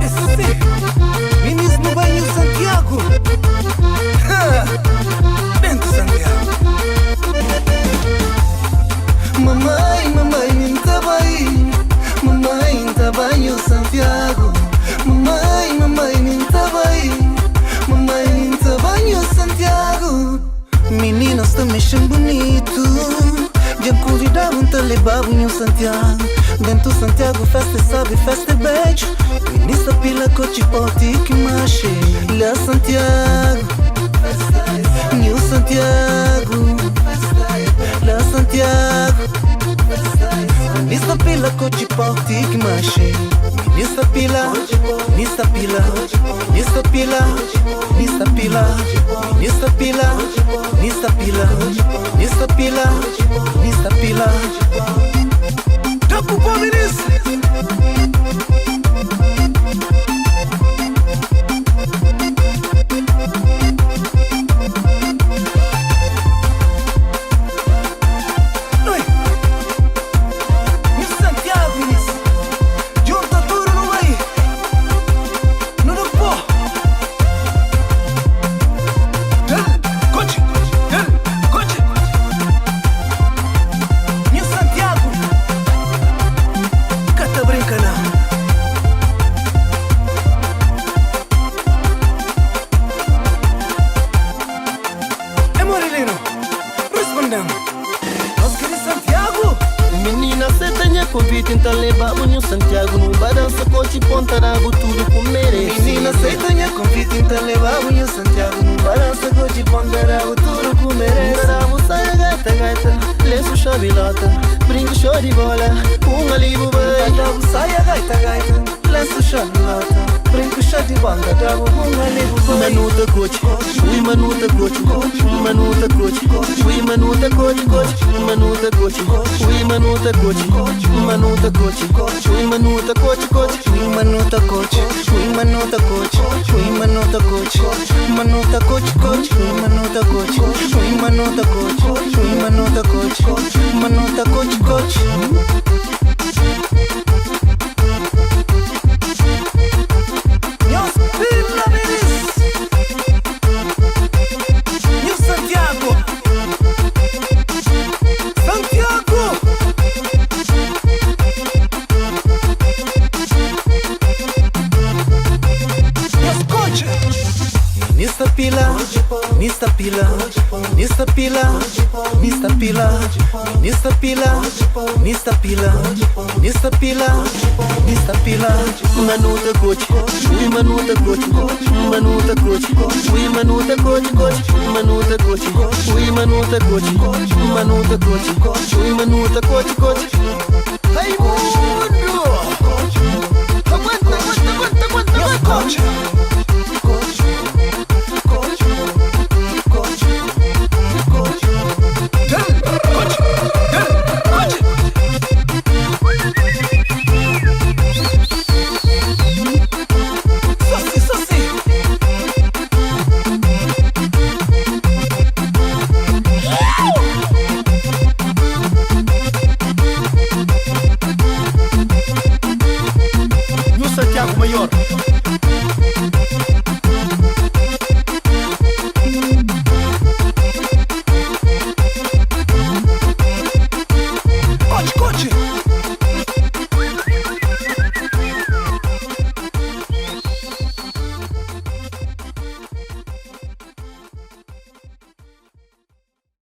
Esse Minis no banho Santiago. Bento Santiago. Mamãe, mamãe, minta bem. Mamãe, tá banho Santiago. Mamãe, mamãe, minta bem. Mamãe, minta banho Santiago. Meninas tá mexendo bonito. Já convidavam-te a levar banho Santiago. Dentro Santiago, festa sabe, festa beijo. Ministra pila coche poti que mache. Lá Santiago, New Santiago. Lá Santiago, ministra pila coche poti que mache. Ministra pila, ministra pila, ministra pila, ministra pila, ministra pila, ministra pila, ministra pila, ministra pila. Tapu pa ministra. Menina, cê tenha convite, então leva o Santiago. No balança, coche, ponta, rabo, tudo com merece. Menina, cê tenha convite, então leva o Santiago. No balança, coche, ponta, rabo, tudo com merece. Rabo, saia, gaita, gaita, lenço, chavilota, brinco, show de bola, livro, vai. Rabo, saia, gaita, gaita, lenço, chavilota, brinco, show de bola, rabo, livro, vai. Manuta, coche, ui, manuta, coche, manuta, coche, ui, manuta, coche, manuta, coche, ui, manuta, coche, manuta, coche, ui, manuta, coche, ui, manuta, coche, ui, manuta, coche, ui, manuta, coche, manuta, coche, ui, manuta, coche, ui, manuta, coche, ui, manuta, coche, manuta, coche. Nista pila, nista pila, nista pila, nista pila, nista pila, nista pila, nista pila, nista pila. Manuta coche, ui, manuta coche, manuta coche, ui, manuta coche, manuta coche, ui, manuta coche, manuta coche, ui, manuta coche.